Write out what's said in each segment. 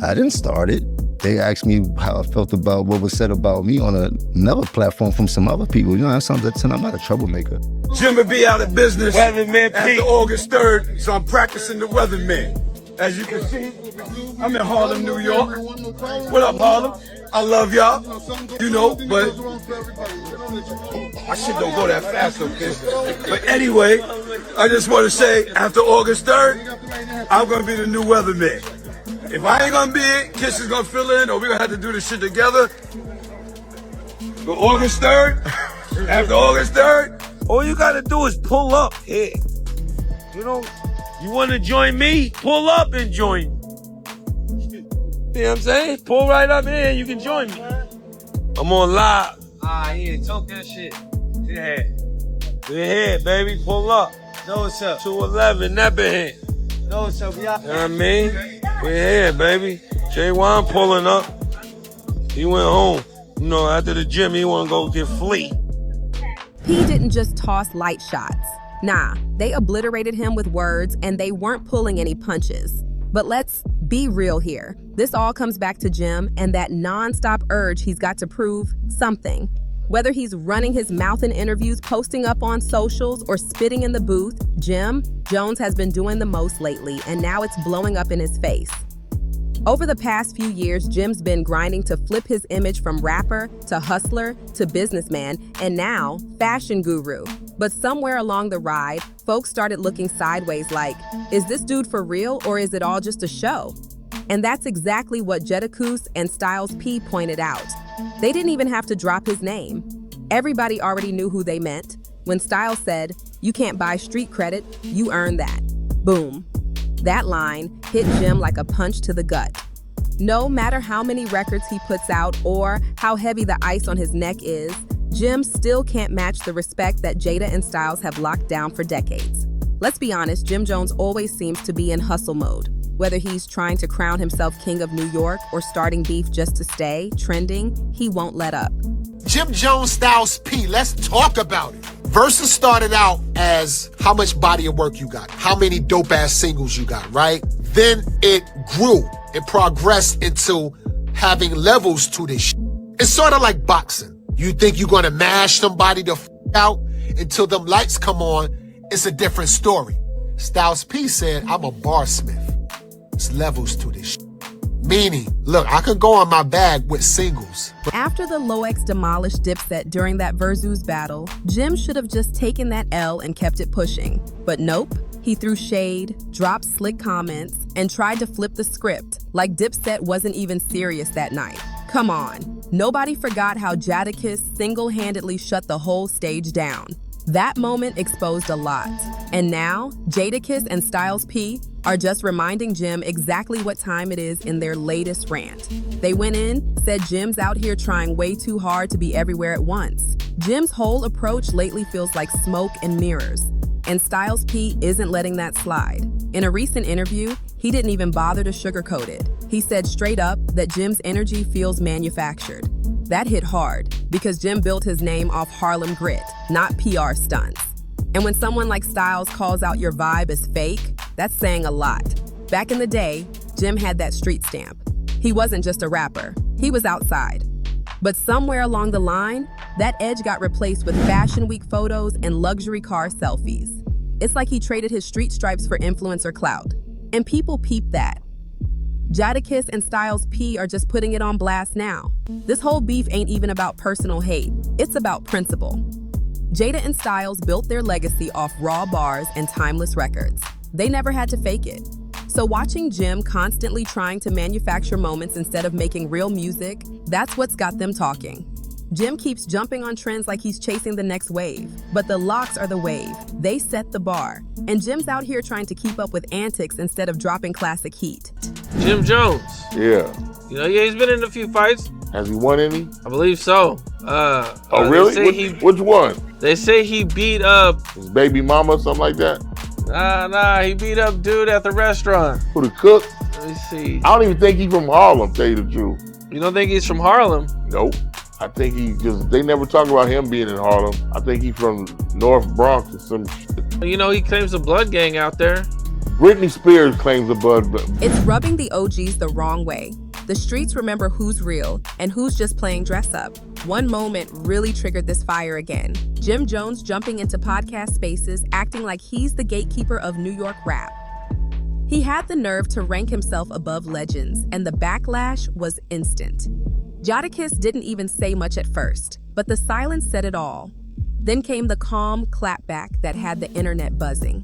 I didn't start it. They asked me how I felt about what was said about me on another platform from some other people. You know, that's something that I'm not a troublemaker. Jim will be out of business Weatherman after August 3rd, so I'm practicing the weatherman. As you can see, I'm in Harlem, New York. What up, Harlem? I love y'all, you know, but my shit don't go that fast, okay? But anyway, I just want to say, after August 3rd, I'm going to be the new weatherman. If I ain't gonna be it, Kiss is gonna fill in, or we're gonna have to do this shit together. But August 3rd, after August 3rd, all you gotta do is pull up here. You know, you wanna join me? Pull up and join me. You know what I'm saying? Pull right up here and you can join me. I'm on live. Yeah, talk that shit. Yeah. We're here, baby. Pull up. Know what's up? 211, never here. Know what's up? We out. You know what I mean? We're here, baby. J1 pulling up. He went home. You know, after the gym, he want to go get flea. P didn't just toss light shots. Nah, they obliterated him with words and they weren't pulling any punches. But let's be real here. This all comes back to Jim and that non-stop urge he's got to prove something. Whether he's running his mouth in interviews, posting up on socials, or spitting in the booth, Jim Jones has been doing the most lately, and now it's blowing up in his face. Over the past few years, Jim's been grinding to flip his image from rapper to hustler to businessman, and now fashion guru. But somewhere along the ride, folks started looking sideways like, is this dude for real or is it all just a show? And that's exactly what Jadakiss and Styles P pointed out. They didn't even have to drop his name. Everybody already knew who they meant. When Styles said, "You can't buy street credit, you earn that." Boom. That line hit Jim like a punch to the gut. No matter how many records he puts out or how heavy the ice on his neck is, Jim still can't match the respect that Jada and Styles have locked down for decades. Let's be honest, Jim Jones always seems to be in hustle mode. Whether he's trying to crown himself king of New York or starting beef just to stay trending, he won't let up. Jim Jones, Styles P, let's talk about it. Verzuz started out as how much body of work you got, how many dope-ass singles you got, right? Then it grew and progressed into having levels to this shit. It's sort of like boxing. You think you're gonna mash somebody the out until them lights come on, it's a different story. Styles P said, I'm a barsmith. It's levels to this shit. Meaning, look, I could go on my bag with singles. After the LOX demolished Dipset during that Verzuz battle, Jim should have just taken that L and kept it pushing. But nope, he threw shade, dropped slick comments, and tried to flip the script, like Dipset wasn't even serious that night. Come on, nobody forgot how Jadakiss single-handedly shut the whole stage down. That moment exposed a lot. And now, Jadakiss and Styles P are just reminding Jim exactly what time it is in their latest rant. They went in, said Jim's out here trying way too hard to be everywhere at once. Jim's whole approach lately feels like smoke and mirrors, and Styles P isn't letting that slide. In a recent interview, he didn't even bother to sugarcoat it. He said straight up that Jim's energy feels manufactured. That hit hard, because Jim built his name off Harlem grit, not PR stunts. And when someone like Styles calls out your vibe as fake, that's saying a lot. Back in the day, Jim had that street stamp. He wasn't just a rapper, he was outside. But somewhere along the line, that edge got replaced with Fashion Week photos and luxury car selfies. It's like he traded his street stripes for influencer clout. And people peep that. Jadakiss and Styles P are just putting it on blast now. This whole beef ain't even about personal hate, it's about principle. Jada and Styles built their legacy off raw bars and timeless records. They never had to fake it. So watching Jim constantly trying to manufacture moments instead of making real music, that's what's got them talking. Jim keeps jumping on trends like he's chasing the next wave, but the LOX are the wave. They set the bar. And Jim's out here trying to keep up with antics instead of dropping classic heat. Jim Jones. Yeah. You know, yeah, he's been in a few fights. Has he won any? I believe so. Oh, really? Which one? They say he beat up his baby mama or something like that? Nah, he beat up dude at the restaurant. Who, the cook? Let me see. I don't even think he's from Harlem, tell you the truth. You don't think he's from Harlem? Nope. I think they never talk about him being in Harlem. I think he's from North Bronx or some shit. You know, he claims a blood gang out there. Britney Spears claims a bud, but It's rubbing the OGs the wrong way. The streets remember who's real and who's just playing dress up. One moment really triggered this fire again. Jim Jones jumping into podcast spaces, acting like he's the gatekeeper of New York rap. He had the nerve to rank himself above legends, and the backlash was instant. Jadakiss didn't even say much at first, but the silence said it all. Then came the calm clapback that had the internet buzzing.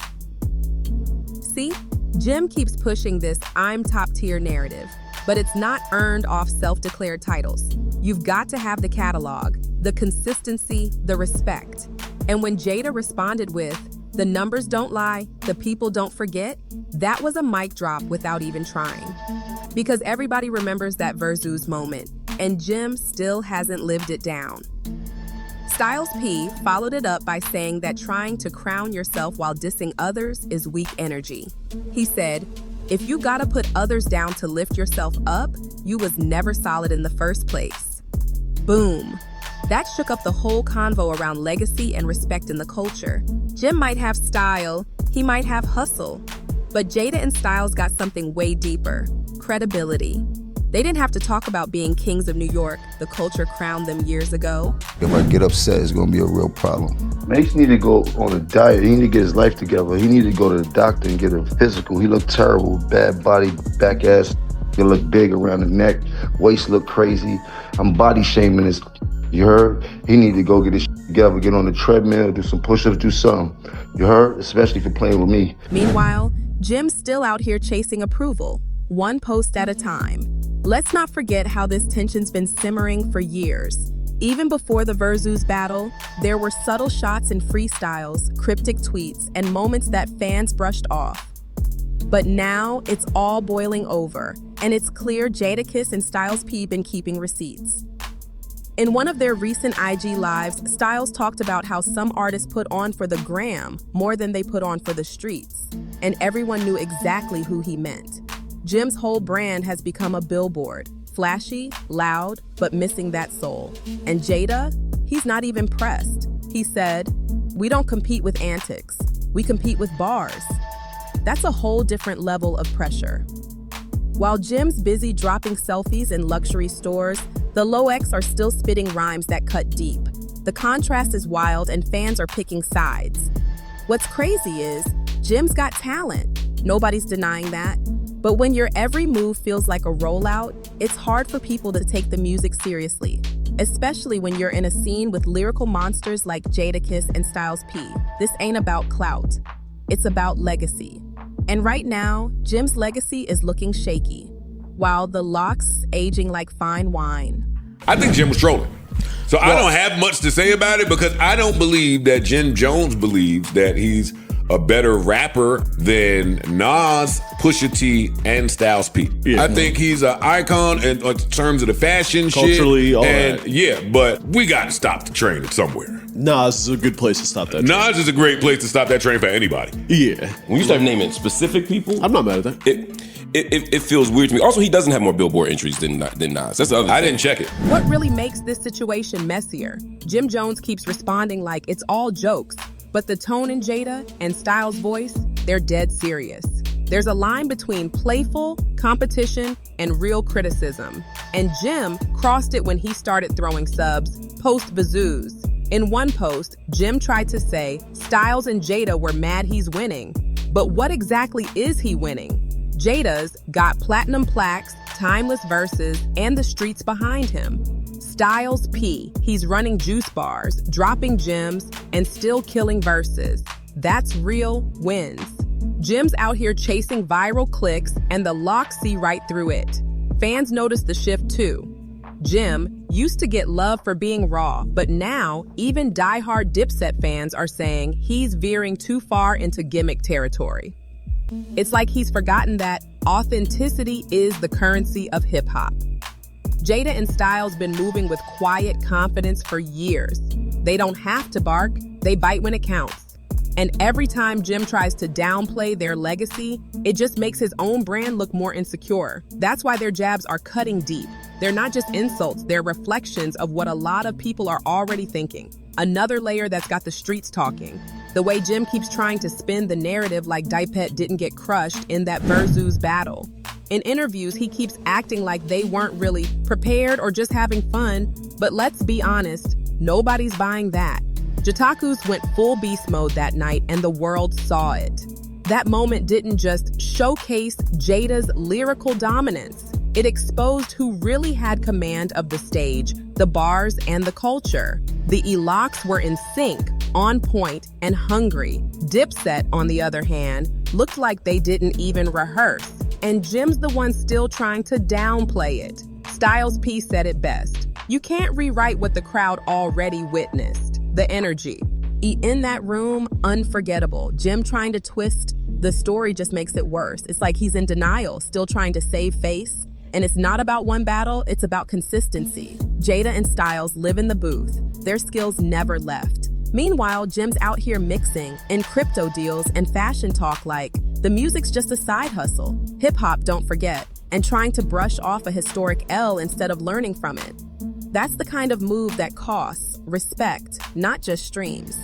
See, Jim keeps pushing this I'm top tier narrative, but it's not earned off self-declared titles. You've got to have the catalog, the consistency, the respect. And when Jada responded with, "The numbers don't lie, the people don't forget," that was a mic drop without even trying. Because everybody remembers that Verzuz moment, and Jim still hasn't lived it down. Styles P followed it up by saying that trying to crown yourself while dissing others is weak energy. He said, "If you gotta put others down to lift yourself up, you was never solid in the first place." Boom. That shook up the whole convo around legacy and respect in the culture. Jim might have style, he might have hustle, but Jada and Styles got something way deeper: credibility. They didn't have to talk about being kings of New York. The culture crowned them years ago. If I get upset, it's gonna be a real problem. Mace need to go on a diet. He need to get his life together. He need to go to the doctor and get a physical. He looked terrible, bad body, back ass. He look big around the neck, waist look crazy. I'm body shaming this. You heard? He need to go get his together, get on the treadmill, do some push-ups, do something. You heard? Especially for playing with me. Meanwhile, Jim's still out here chasing approval, one post at a time. Let's not forget how this tension's been simmering for years. Even before the Verzuz battle, there were subtle shots and freestyles, cryptic tweets, and moments that fans brushed off. But now it's all boiling over, and it's clear Jadakiss and Styles P been keeping receipts. In one of their recent IG lives, Styles talked about how some artists put on for the gram more than they put on for the streets, and everyone knew exactly who he meant. Jim's whole brand has become a billboard, flashy, loud, but missing that soul. And Jada, he's not even pressed. He said, "We don't compete with antics, we compete with bars." That's a whole different level of pressure. While Jim's busy dropping selfies in luxury stores, the LOX are still spitting rhymes that cut deep. The contrast is wild and fans are picking sides. What's crazy is, Jim's got talent. Nobody's denying that. But when your every move feels like a rollout, it's hard for people to take the music seriously, especially when you're in a scene with lyrical monsters like Jadakiss and Styles P. This ain't about clout. It's about legacy. And right now, Jim's legacy is looking shaky, while the LOX aging like fine wine. I think Jim was trolling. So I don't have much to say about it because I don't believe that Jim Jones believes that he's a better rapper than Nas, Pusha T, and Styles P. Yeah. I think he's an icon in terms of the fashion Culturally, shit. all and that. yeah, but we got to stop the train somewhere. Nas is a good place to stop that. Nas is a great place to stop that train for anybody. Yeah. When you start naming specific people, I'm not mad at that. it feels weird to me. Also, he doesn't have more Billboard entries than Nas. That's the other I thing. didn't check it. What really makes this situation messier? Jim Jones keeps responding like it's all jokes, but the tone in Jada and Styles' voice, they're dead serious. There's a line between playful, competition, and real criticism. And Jim crossed it when he started throwing subs post-Verzuz. In one post, Jim tried to say Styles and Jada were mad he's winning. But what exactly is he winning? Jada's got platinum plaques, timeless verses, and the streets behind him. Styles P, he's running juice bars, dropping gems, and still killing verses. That's real wins. Jim's out here chasing viral clicks, and the LOX see right through it. Fans notice the shift too. Jim used to get love for being raw, but now even diehard Dipset fans are saying he's veering too far into gimmick territory. It's like he's forgotten that authenticity is the currency of hip-hop. Jada and Styles been moving with quiet confidence for years. They don't have to bark, they bite when it counts. And every time Jim tries to downplay their legacy, it just makes his own brand look more insecure. That's why their jabs are cutting deep. They're not just insults, they're reflections of what a lot of people are already thinking. Another layer that's got the streets talking. The way Jim keeps trying to spin the narrative like Dipset didn't get crushed in that Verzuz battle. In interviews, he keeps acting like they weren't really prepared or just having fun, but let's be honest, nobody's buying that. Jadakiss went full beast mode that night and the world saw it. That moment didn't just showcase Jada's lyrical dominance. It exposed who really had command of the stage, the bars, and the culture. The LOX were in sync, on point, and hungry. Dipset, on the other hand, looked like they didn't even rehearse. And Jim's the one still trying to downplay it. Styles P said it best. You can't rewrite what the crowd already witnessed. The energy. In that room, unforgettable. Jim trying to twist the story just makes it worse. It's like he's in denial, still trying to save face. And it's not about one battle, it's about consistency. Jada and Styles live in the booth. Their skills never left. Meanwhile, Jim's out here mixing in crypto deals and fashion talk like the music's just a side hustle. Hip-hop, don't forget, and trying to brush off a historic L instead of learning from it. That's the kind of move that costs respect, not just streams.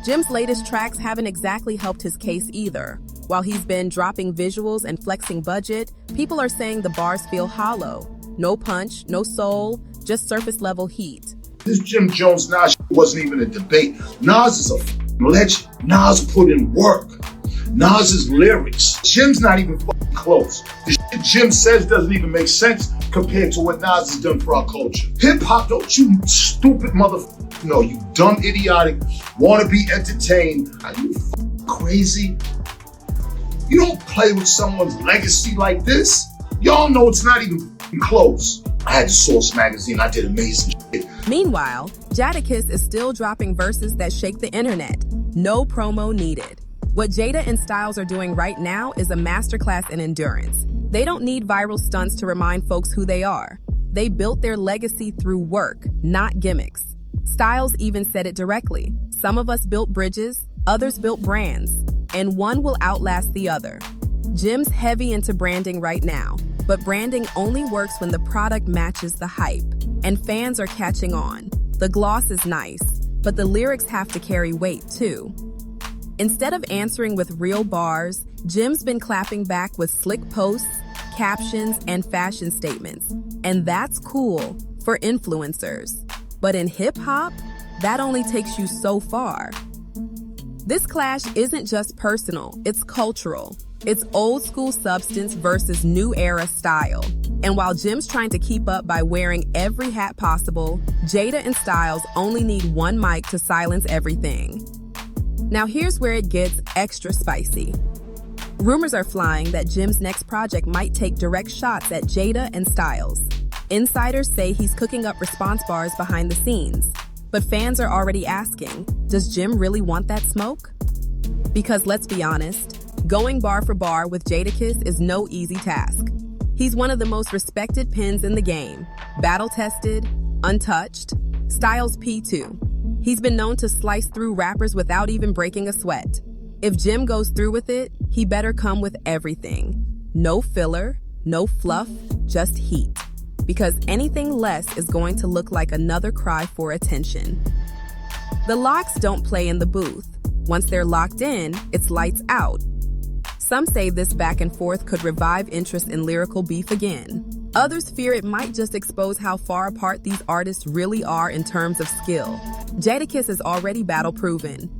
Jim's latest tracks haven't exactly helped his case either. While he's been dropping visuals and flexing budget, people are saying the bars feel hollow. No punch, no soul, just surface level heat. This Jim Jones Nas wasn't even a debate. Nas is a legend. Nas put in work. Nas's lyrics. Jim's not even close. The shit Jim says doesn't even make sense compared to what Nas has done for our culture. Hip hop, don't you stupid motherfucker. No, you dumb, idiotic, wanna be entertained. Are you crazy? You don't play with someone's legacy like this. Y'all know it's not even close. I had Source magazine, I did amazing shit. Meanwhile, Jadakiss is still dropping verses that shake the internet. No promo needed. What Jada and Styles are doing right now is a masterclass in endurance. They don't need viral stunts to remind folks who they are. They built their legacy through work, not gimmicks. Styles even said it directly. Some of us built bridges, others built brands, and one will outlast the other. Jim's heavy into branding right now, but branding only works when the product matches the hype, and fans are catching on. The gloss is nice, but the lyrics have to carry weight too. Instead of answering with real bars, Jim's been clapping back with slick posts, captions, and fashion statements. And that's cool for influencers. But in hip-hop, that only takes you so far. This clash isn't just personal, it's cultural. It's old school substance versus new era style. And while Jim's trying to keep up by wearing every hat possible, Jada and Styles only need one mic to silence everything. Now here's where it gets extra spicy. Rumors are flying that Jim's next project might take direct shots at Jada and Styles. Insiders say he's cooking up response bars behind the scenes. But fans are already asking, does Jim really want that smoke? Because let's be honest, going bar for bar with Jadakiss is no easy task. He's one of the most respected pens in the game, battle-tested, untouched. Styles P too. He's been known to slice through rappers without even breaking a sweat. If Jim goes through with it, he better come with everything. No filler, no fluff, just heat. Because anything less is going to look like another cry for attention. The LOX don't play in the booth. Once they're locked in, it's lights out. Some say this back and forth could revive interest in lyrical beef again. Others fear it might just expose how far apart these artists really are in terms of skill. Jadakiss is already battle-proven.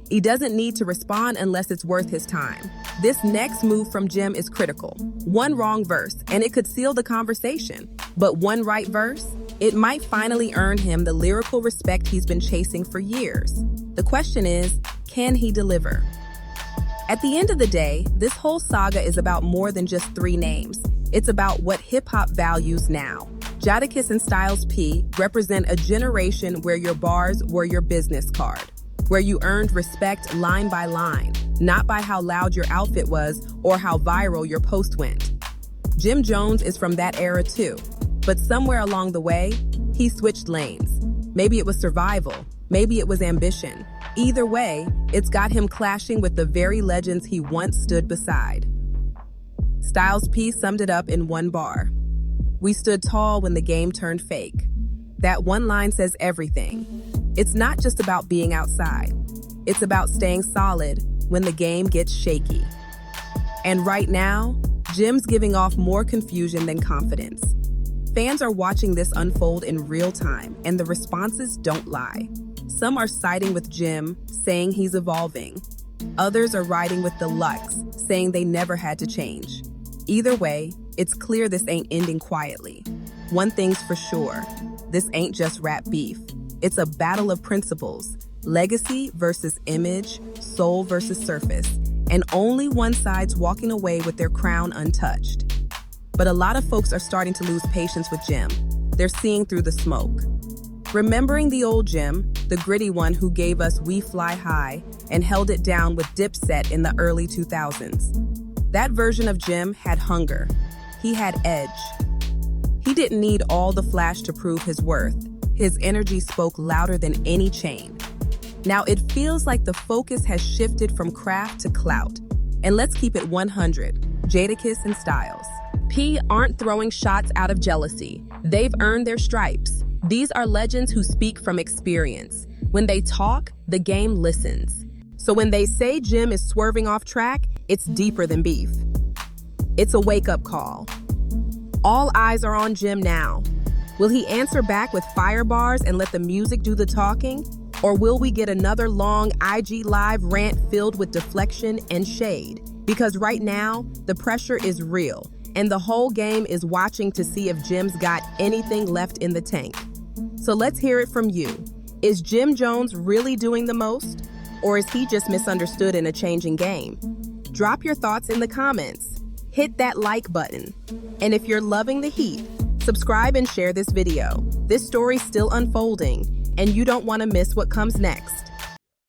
He doesn't need to respond unless it's worth his time. This next move from Jim is critical. One wrong verse, and it could seal the conversation. But one right verse, it might finally earn him the lyrical respect he's been chasing for years. The question is, can he deliver? At the end of the day, this whole saga is about more than just three names. It's about what hip-hop values now. Jadakiss and Styles P represent a generation where your bars were your business card, where you earned respect line by line, not by how loud your outfit was or how viral your post went. Jim Jones is from that era too, but somewhere along the way, he switched lanes. Maybe it was survival, maybe it was ambition. Either way, it's got him clashing with the very legends he once stood beside. Styles P summed it up in one bar. We stood tall when the game turned fake. That one line says everything. It's not just about being outside. It's about staying solid when the game gets shaky. And right now, Jim's giving off more confusion than confidence. Fans are watching this unfold in real time, and the responses don't lie. Some are siding with Jim, saying he's evolving. Others are riding with the LOX, saying they never had to change. Either way, it's clear this ain't ending quietly. One thing's for sure, this ain't just rap beef. It's a battle of principles, legacy versus image, soul versus surface, and only one side's walking away with their crown untouched. But a lot of folks are starting to lose patience with Jim. They're seeing through the smoke. Remembering the old Jim, the gritty one who gave us We Fly High and held it down with Dipset in the early 2000s. That version of Jim had hunger. He had edge. He didn't need all the flash to prove his worth. His energy spoke louder than any chain. Now it feels like the focus has shifted from craft to clout. And let's keep it 100, Jadakiss and Styles P aren't throwing shots out of jealousy. They've earned their stripes. These are legends who speak from experience. When they talk, the game listens. So when they say Jim is swerving off track, it's deeper than beef. It's a wake-up call. All eyes are on Jim now. Will he answer back with fire bars and let the music do the talking? Or will we get another long IG Live rant filled with deflection and shade? Because right now, the pressure is real, and the whole game is watching to see if Jim's got anything left in the tank. So let's hear it from you. Is Jim Jones really doing the most? Or is he just misunderstood in a changing game? Drop your thoughts in the comments. Hit that like button. And if you're loving the heat, subscribe and share this video. This story's still unfolding, and you don't want to miss what comes next.